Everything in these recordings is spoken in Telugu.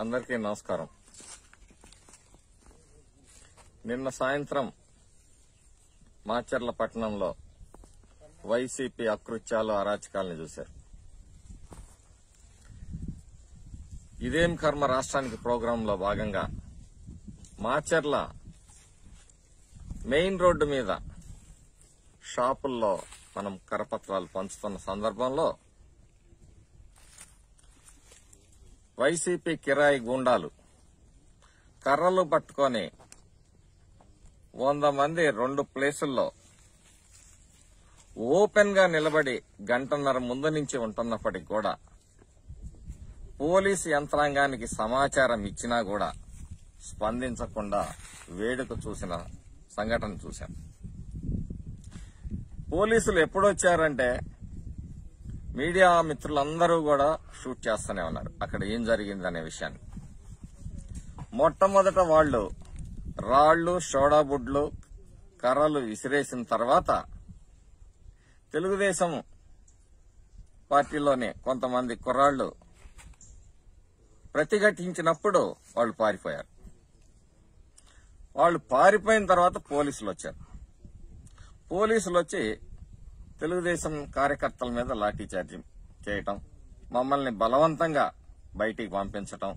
అందరికీ నమస్కారం. నిన్న సాయంత్రం మాచర్ల పట్టణంలో వైసీపీ అకృత్యాలు అరాచకాలను చూశారు. ఇదేం కర్మ రాష్ట్రానికి ప్రోగ్రాంలో భాగంగా మాచర్ల మెయిన్ రోడ్డు మీద షాపుల్లో మనం కరపత్రాలు పంచుతున్న సందర్భంలో వైసీపీ కిరాయి గూండాలు కర్రలు పట్టుకొని 100 మంది 2 ప్లేసుల్లో ఓపెన్ గా నిలబడి గంటన్నర ముందు నుంచి ఉంటున్నప్పటికీ కూడా పోలీసు యంత్రాంగానికి సమాచారం ఇచ్చినా కూడా స్పందించకుండా వేడుక చూసిన సంఘటన చూశాం. పోలీసులు ఎప్పుడొచ్చారంటే మీడియా మిత్రులందరూ కూడా షూట్ చేస్తూనే ఉన్నారు అక్కడ ఏం జరిగిందనే విషయాన్ని. మొట్టమొదట వాళ్లు రాళ్లు, సోడా బుడ్లు, కర్రలు విసిరేసిన తర్వాత తెలుగుదేశం పార్టీలోనే కొంతమంది కుర్రాళ్లు ప్రతిఘటించినప్పుడు వాళ్ళు పారిపోయారు. వాళ్ళు పారిపోయిన తర్వాత పోలీసులు వచ్చారు. పోలీసులు వచ్చి తెలుగుదేశం కార్యకర్తల మీద లాఠీచార్జి చేయటం, మమ్మల్ని బలవంతంగా బయటికి పంపించటం,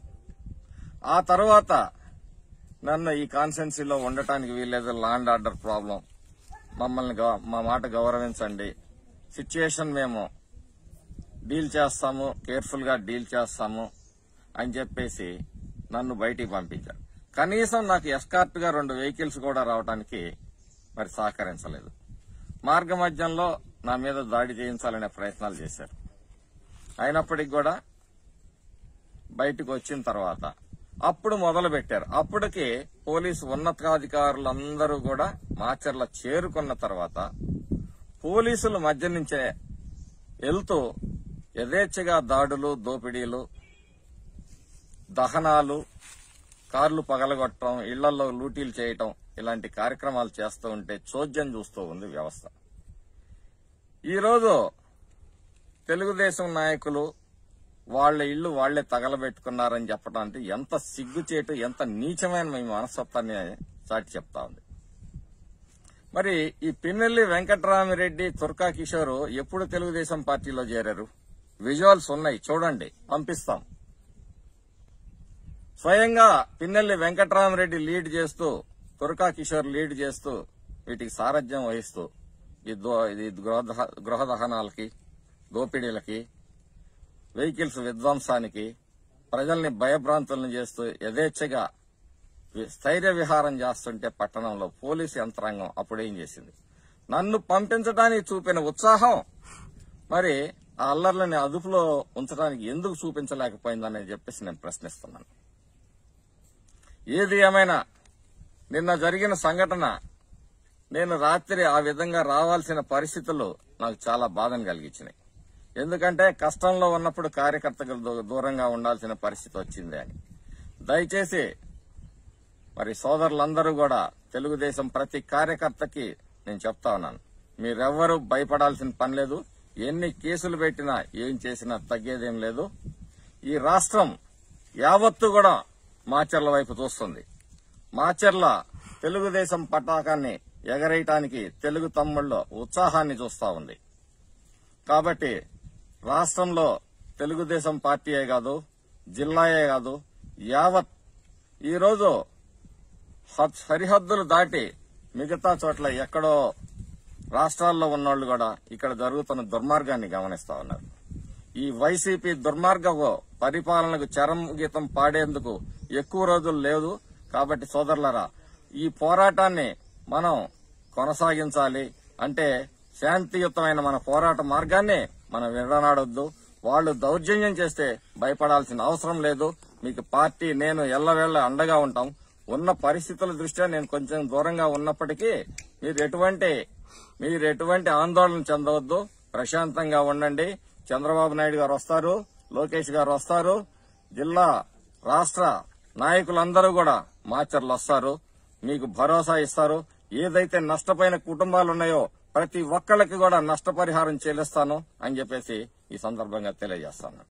ఆ తర్వాత నన్ను ఈ కాన్స్టిట్యున్సీలో ఉండటానికి వీల్లేదు, లా అండ్ ఆర్డర్ ప్రాబ్లం, మమ్మల్ని మా మాట గౌరవించండి, సిచ్యుయేషన్ మేము డీల్ చేస్తాము, కేర్ఫుల్ గా డీల్ చేస్తాము అని చెప్పేసి నన్ను బయటికి పంపించారు. కనీసం నాకు ఎస్కార్ట్ గా 2 వెహికల్స్ కూడా రావడానికి మరి సహకరించలేదు. మార్గ మధ్యంలో నా మీద దాడి చేయించాలనే ప్రయత్నాలు చేశారు. అయినప్పటికీ కూడా బయటకు వచ్చిన తర్వాత అప్పుడు మొదలు పెట్టారు. అప్పటికి పోలీసు ఉన్నతాధికారులందరూ కూడా మాచర్ల చేరుకున్న తర్వాత పోలీసుల మధ్య నుంచే వెళ్తూ యథేచ్ఛగా దాడులు, దోపిడీలు, దహనాలు, కార్లు పగలగొట్టడం, ఇళ్లలో లూటీలు చేయటం ఇలాంటి కార్యక్రమాలు చేస్తూ ఉంటే చోద్యం చూస్తూ ఉంది వ్యవస్థ. ఈరోజు తెలుగుదేశం నాయకులు వాళ్ల ఇళ్లు వాళ్లే తగలబెట్టుకున్నారని చెప్పడం అంటే ఎంత సిగ్గుచేటు, ఎంత నీచమైన మీ మనస్తత్వాన్ని చాటి చెప్తా ఉంది. మరి ఈ పిన్నెల్లి వెంకటరామిరెడ్డి, తుర్కా కిషోర్ ఎప్పుడు తెలుగుదేశం పార్టీలో చేరారు? విజువల్స్ ఉన్నాయి, చూడండి, పంపిస్తాం. స్వయంగా పిన్నెల్లి వెంకటరామిరెడ్డి లీడ్ చేస్తూ, తుర్కా కిషోర్ లీడ్ చేస్తూ వీటికి సారథ్యం వహిస్తూ ఈ గృహ దహనాలకి, దోపిడీలకి, వెహికల్స్ విధ్వంసానికి, ప్రజల్ని భయభ్రాంతులను చేస్తూ యథేచ్ఛగా స్థైర్య విహారం చేస్తుంటే పట్టణంలో పోలీసు యంత్రాంగం అప్పుడేం చేసింది? నన్ను పంపించడానికి చూపిన ఉత్సాహం మరి ఆ అల్లర్లని అదుపులో ఉంచడానికి ఎందుకు చూపించలేకపోయిందని చెప్పేసి నేను ప్రశ్నిస్తున్నాను. ఏది ఏమైనా నిన్న జరిగిన సంఘటన, నేను రాత్రి ఆ విధంగా రావాల్సిన పరిస్థితులు నాకు చాలా బాధను కలిగించినాయి. ఎందుకంటే కష్టంలో ఉన్నప్పుడు కార్యకర్తలు దూరంగా ఉండాల్సిన పరిస్థితి వచ్చింది అని. దయచేసి మరి సోదరులందరూ కూడా తెలుగుదేశం ప్రతి కార్యకర్తకి నేను చెప్తా ఉన్నాను, మీరెవ్వరూ భయపడాల్సిన పని లేదు. ఎన్ని కేసులు పెట్టినా ఏం చేసినా తగ్గేదేం లేదు. ఈ రాష్ట్రం యావత్తు కూడా మాచర్ల వైపు చూస్తుంది. మాచర్ల తెలుగుదేశం పతాకాన్ని ఎగరేయటానికి తెలుగు తమ్ముళ్ళు ఉత్సాహాన్ని చూస్తా ఉంది. కాబట్టి రాష్ట్రంలో తెలుగుదేశం పార్టీయే కాదు, జిల్లాయే కాదు, యావత్ ఈరోజు సరిహద్దులు దాటి మిగతా చోట్ల ఎక్కడో రాష్ట్రాల్లో ఉన్నోళ్లు కూడా ఇక్కడ జరుగుతున్న దుర్మార్గాన్ని గమనిస్తా ఉన్నారు. ఈ వైసీపీ దుర్మార్గ పరిపాలనకు చరమగీతం పాడేందుకు ఎక్కువ రోజులు లేదు. కాబట్టి సోదరులారా, ఈ పోరాటాన్ని మనం కొనసాగించాలి. అంటే శాంతియుతమైన మన పోరాట మార్గాన్ని మనం విడనాడొద్దు. వాళ్లు దౌర్జన్యం చేస్తే భయపడాల్సిన అవసరం లేదు. మీకు పార్టీ, నేను ఎల్లవేళ్ల అండగా ఉంటాం. ఉన్న పరిస్థితుల దృష్ట్యా నేను కొంచెం దూరంగా ఉన్నప్పటికీ మీరు ఎటువంటి ఆందోళన చెందవద్దు, ప్రశాంతంగా ఉండండి. చంద్రబాబు నాయుడు గారు వస్తారు, లోకేష్ గారు వస్తారు, జిల్లా రాష్ట్ర నాయకులందరూ కూడా మాచర్లు వస్తారు, మీకు భరోసా ఇస్తారు. ఏదైతే నష్టపోయిన కుటుంబాలున్నాయో ప్రతి ఒక్కళ్ళకి కూడా నష్టపరిహారం చెల్లిస్తాను అని చెప్పేసి ఈ సందర్భంగా తెలియజేస్తాను.